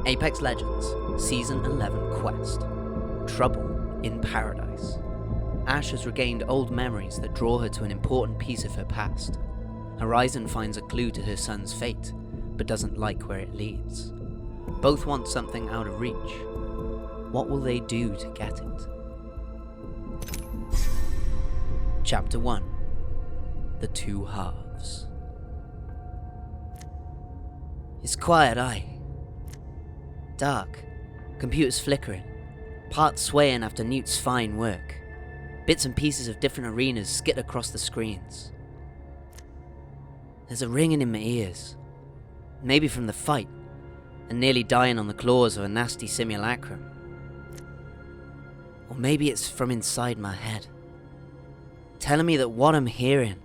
Apex Legends, Season 11 Quest. Trouble in Paradise. Ash has regained old memories that draw her to an important piece of her past. Horizon finds a clue to her son's fate, but doesn't like where it leads. Both want something out of reach. What will they do to get it? Chapter 1. The Two Halves. It's quiet, aye. Dark. Computers flickering. Parts swaying after Newt's fine work. Bits and pieces of different arenas skid across the screens. There's a ringing in my ears. Maybe from the fight, and nearly dying on the claws of a nasty simulacrum. Or maybe it's from inside my head, telling me that what I'm hearing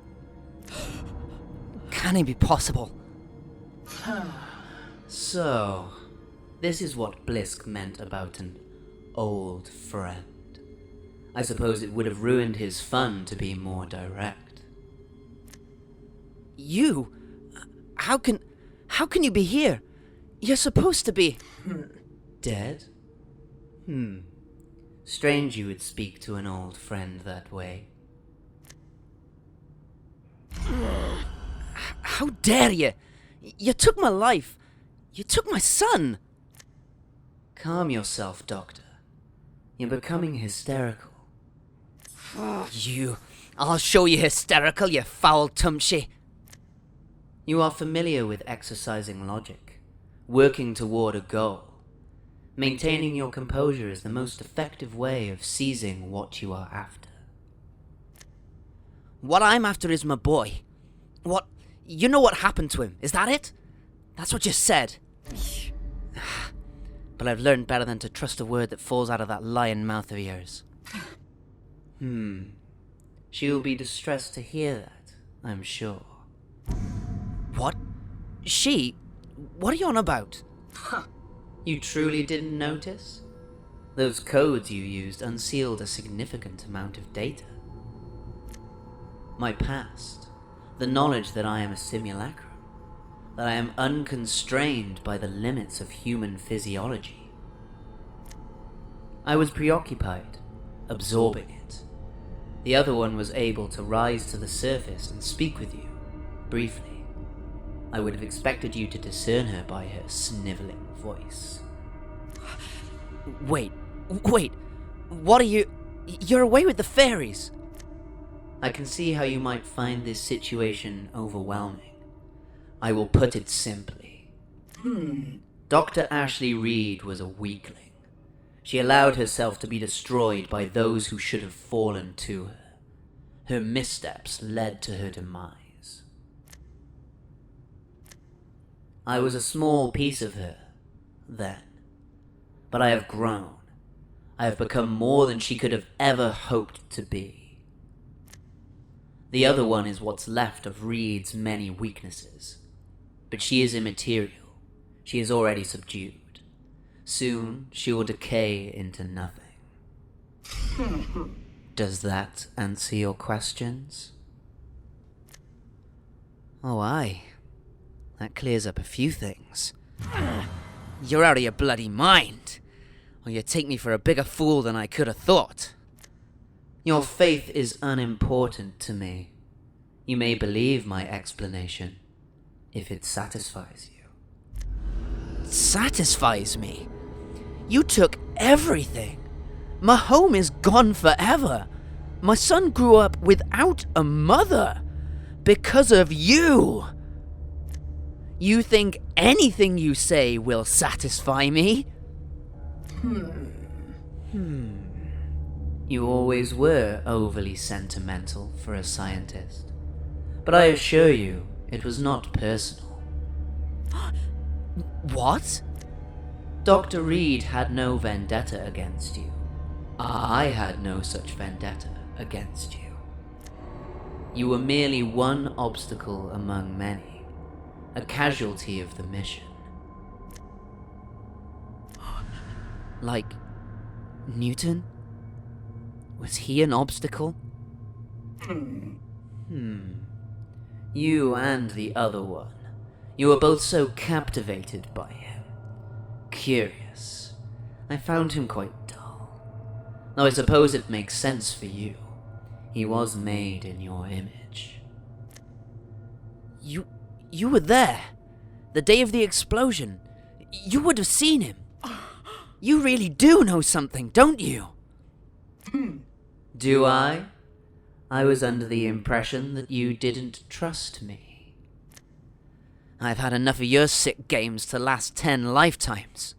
can it be possible? So, this is what Blisk meant about an old friend. I suppose it would have ruined his fun to be more direct. You? How can you be here? You're supposed to be... Dead? Strange you would speak to an old friend that way. How dare you? You took my life. You took my son. Calm yourself, Doctor. You're becoming hysterical. I'll show you hysterical, you foul tumshy. You are familiar with exercising logic, working toward a goal. Maintaining your composure is the most effective way of seizing what you are after. What I'm after is my boy. You know what happened to him, is that it? That's what you said. But I've learned better than to trust a word that falls out of that lying mouth of yours. She'll be distressed to hear that, I'm sure. What? She? What are you on about? You truly didn't notice? Those codes you used unsealed a significant amount of data. My past, the knowledge that I am a simulacrum, that I am unconstrained by the limits of human physiology. I was preoccupied, absorbing it. The other one was able to rise to the surface and speak with you, briefly. I would have expected you to discern her by her snivelling voice. Wait, what are you... You're away with the fairies! I can see how you might find this situation overwhelming. I will put it simply. Dr. Ashleigh Reid was a weakling. She allowed herself to be destroyed by those who should have fallen to her. Her missteps led to her demise. I was a small piece of her, then. But I have grown. I have become more than she could have ever hoped to be. The other one is what's left of Reid's many weaknesses. But she is immaterial. She is already subdued. Soon, she will decay into nothing. Does that answer your questions? Oh, aye. That clears up a few things. You're out of your bloody mind. Or you take me for a bigger fool than I could have thought. Your faith is unimportant to me. You may believe my explanation, if it satisfies you. Satisfies me? You took everything. My home is gone forever. My son grew up without a mother. Because of you. You think anything you say will satisfy me? You always were overly sentimental for a scientist. But I assure you, it was not personal. What? Dr. Reid had no vendetta against you. I had no such vendetta against you. You were merely one obstacle among many, a casualty of the mission. Like Newton? Was he an obstacle? You and the other one. You were both so captivated by him. curious. I found him quite dull. Though I suppose it makes sense for you. He was made in your image. You were there. The day of the explosion. You would have seen him. You really do know something, don't you? Do I? I was under the impression that you didn't trust me. I've had enough of your sick games to last 10 lifetimes.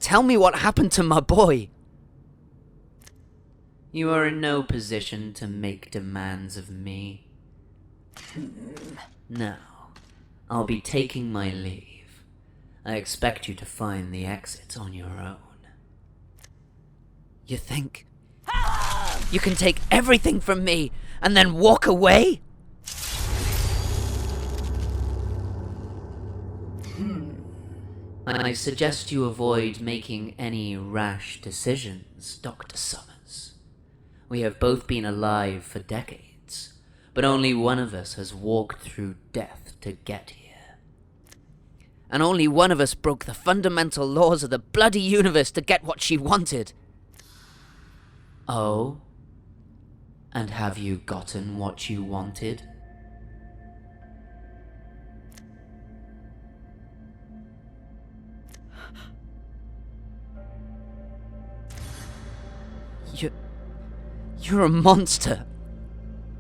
Tell me what happened to my boy. You are in no position to make demands of me. Now, I'll be taking my leave. I expect you to find the exit on your own. You think you can take everything from me and then walk away? I suggest you avoid making any rash decisions, Dr. Summers. We have both been alive for decades, but only one of us has walked through death to get here. And only one of us broke the fundamental laws of the bloody universe to get what she wanted. Oh? And have you gotten what you wanted? You're a monster.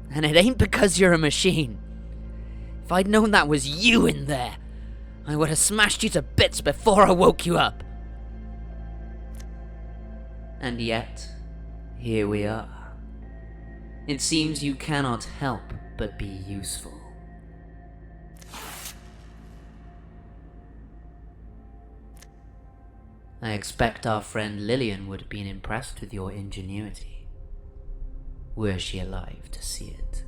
And it ain't because you're a machine. If I'd known that was you in there, I would have smashed you to bits before I woke you up. And yet, here we are. It seems you cannot help but be useful. I expect our friend Lillian would have been impressed with your ingenuity. Were she alive to see it.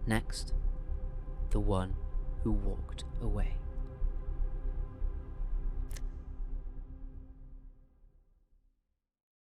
Next, the one who walked away.